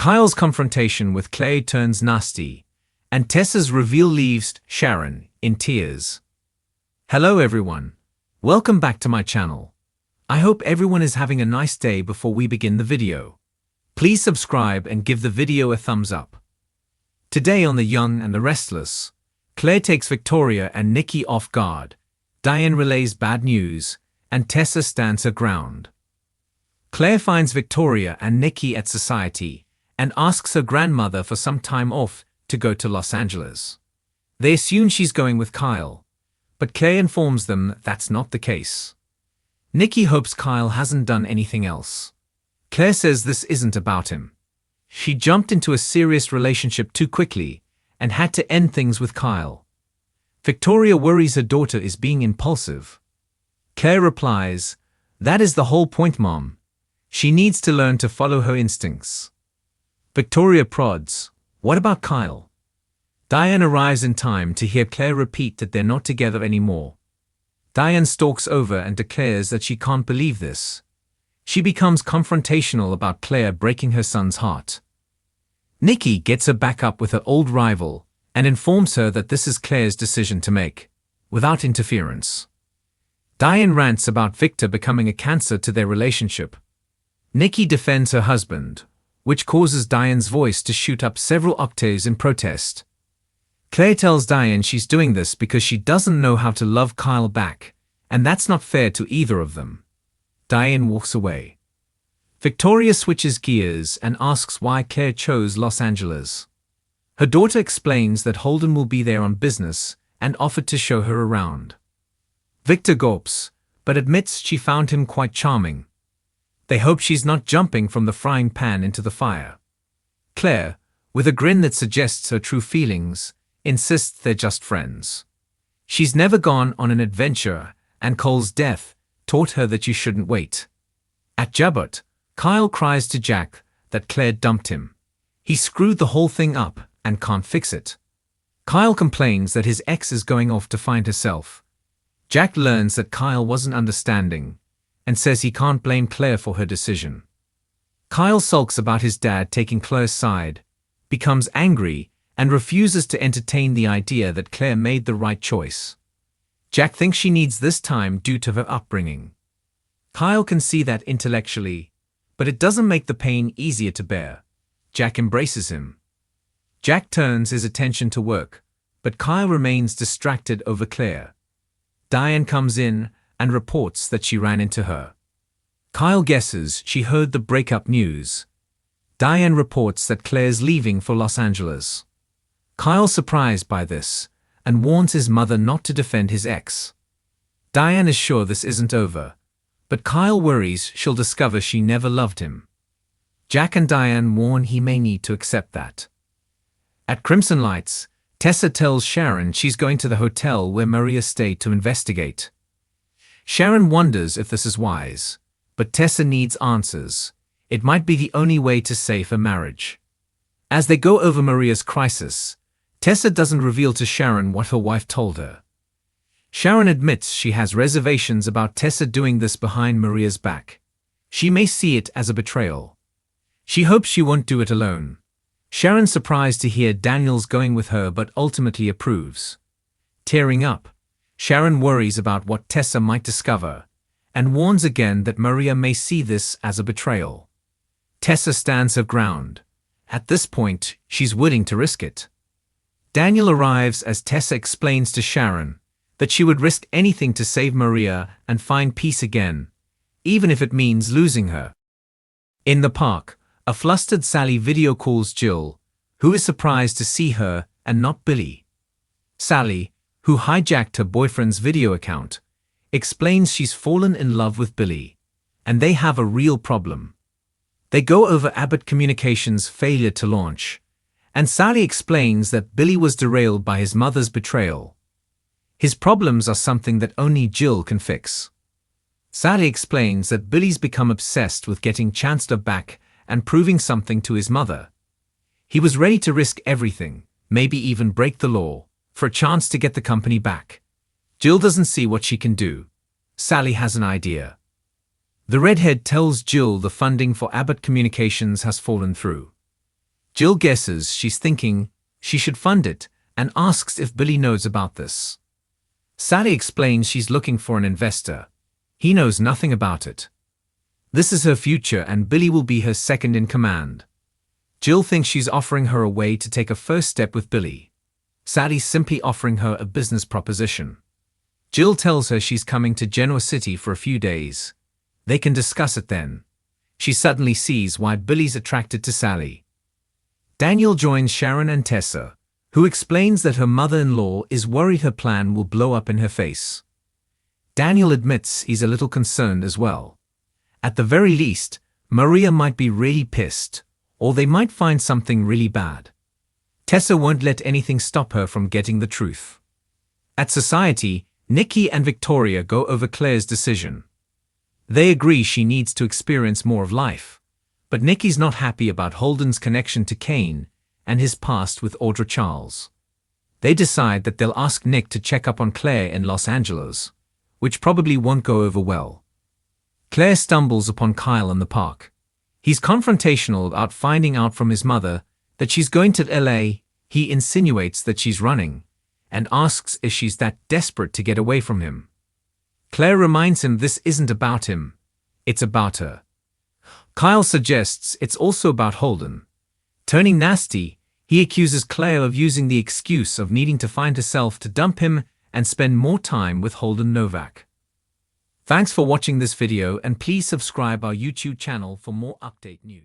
Kyle's confrontation with Claire turns nasty, and Tessa's reveal leaves Sharon in tears. Hello everyone. Welcome back to my channel. I hope everyone is having a nice day. Before we begin the video, please subscribe and give the video a thumbs up. Today on The Young and the Restless, Claire takes Victoria and Nikki off guard, Diane relays bad news, and Tessa stands her ground. Claire finds Victoria and Nikki at society and asks her grandmother for some time off to go to Los Angeles. They assume she's going with Kyle, but Claire informs them that's not the case. Nikki hopes Kyle hasn't done anything else. Claire says this isn't about him. She jumped into a serious relationship too quickly and had to end things with Kyle. Victoria worries her daughter is being impulsive. Claire replies, "That is the whole point, Mom. She needs to learn to follow her instincts." Victoria prods, "What about Kyle?" Diane arrives in time to hear Claire repeat that they're not together anymore. Diane stalks over and declares that she can't believe this. She becomes confrontational about Claire breaking her son's heart. Nikki gets her back up with her old rival and informs her that this is Claire's decision to make, without interference. Diane rants about Victor becoming a cancer to their relationship. Nikki defends her husband, which causes Diane's voice to shoot up several octaves in protest. Claire tells Diane she's doing this because she doesn't know how to love Kyle back, and that's not fair to either of them. Diane walks away. Victoria switches gears and asks why Claire chose Los Angeles. Her daughter explains that Holden will be there on business and offered to show her around. Victor gulps, but admits she found him quite charming. They hope she's not jumping from the frying pan into the fire. Claire, with a grin that suggests her true feelings, insists they're just friends. She's never gone on an adventure, and Cole's death taught her that you shouldn't wait. At Jabot, Kyle cries to Jack that Claire dumped him. He screwed the whole thing up and can't fix it. Kyle complains that his ex is going off to find herself. Jack learns that Kyle wasn't understanding and says he can't blame Claire for her decision. Kyle sulks about his dad taking Claire's side, becomes angry, and refuses to entertain the idea that Claire made the right choice. Jack thinks she needs this time due to her upbringing. Kyle can see that intellectually, but it doesn't make the pain easier to bear. Jack embraces him. Jack turns his attention to work, but Kyle remains distracted over Claire. Diane comes in and reports that she ran into her. Kyle guesses she heard the breakup news. Diane reports that Claire's leaving for Los Angeles. Kyle's surprised by this and warns his mother not to defend his ex. Diane is sure this isn't over, but Kyle worries she'll discover she never loved him. Jack and Diane warn he may need to accept that. At Crimson Lights, Tessa tells Sharon she's going to the hotel where Maria stayed to investigate. Sharon wonders if this is wise, but Tessa needs answers. It might be the only way to save her marriage. As they go over Maria's crisis, Tessa doesn't reveal to Sharon what her wife told her. Sharon admits she has reservations about Tessa doing this behind Maria's back. She may see it as a betrayal. She hopes she won't do it alone. Sharon's surprised to hear Daniel's going with her but ultimately approves. Tearing up, Sharon worries about what Tessa might discover and warns again that Maria may see this as a betrayal. Tessa stands her ground. At this point, she's willing to risk it. Daniel arrives as Tessa explains to Sharon that she would risk anything to save Maria and find peace again, even if it means losing her. In the park, a flustered Sally video calls Jill, who is surprised to see her and not Billy. Sally, who hijacked her boyfriend's video account, explains she's fallen in love with Billy, and they have a real problem. They go over Abbott Communications' failure to launch, and Sally explains that Billy was derailed by his mother's betrayal. His problems are something that only Jill can fix. Sally explains that Billy's become obsessed with getting Chancellor back and proving something to his mother. He was ready to risk everything, maybe even break the law, for a chance to get the company back. Jill doesn't see what she can do. Sally has an idea. The redhead tells Jill the funding for Abbott Communications has fallen through. Jill guesses she's thinking she should fund it and asks if Billy knows about this. Sally explains she's looking for an investor. He knows nothing about it. This is her future and Billy will be her second in command. Jill thinks she's offering her a way to take a first step with Billy. Sally's simply offering her a business proposition. Jill tells her she's coming to Genoa City for a few days. They can discuss it then. She suddenly sees why Billy's attracted to Sally. Daniel joins Sharon and Tessa, who explains that her mother-in-law is worried her plan will blow up in her face. Daniel admits he's a little concerned as well. At the very least, Maria might be really pissed, or they might find something really bad. Tessa won't let anything stop her from getting the truth. At society, Nikki and Victoria go over Claire's decision. They agree she needs to experience more of life, but Nikki's not happy about Holden's connection to Kane and his past with Audra Charles. They decide that they'll ask Nick to check up on Claire in Los Angeles, which probably won't go over well. Claire stumbles upon Kyle in the park. He's confrontational about finding out from his mother that she's going to LA. He insinuates that she's running and asks if she's that desperate to get away from him. Claire reminds him this isn't about him, it's about her. Kyle suggests it's also about Holden. Turning nasty, he accuses Claire of using the excuse of needing to find herself to dump him and spend more time with Holden Novak. Thanks for watching this video and please subscribe our YouTube channel for more update news.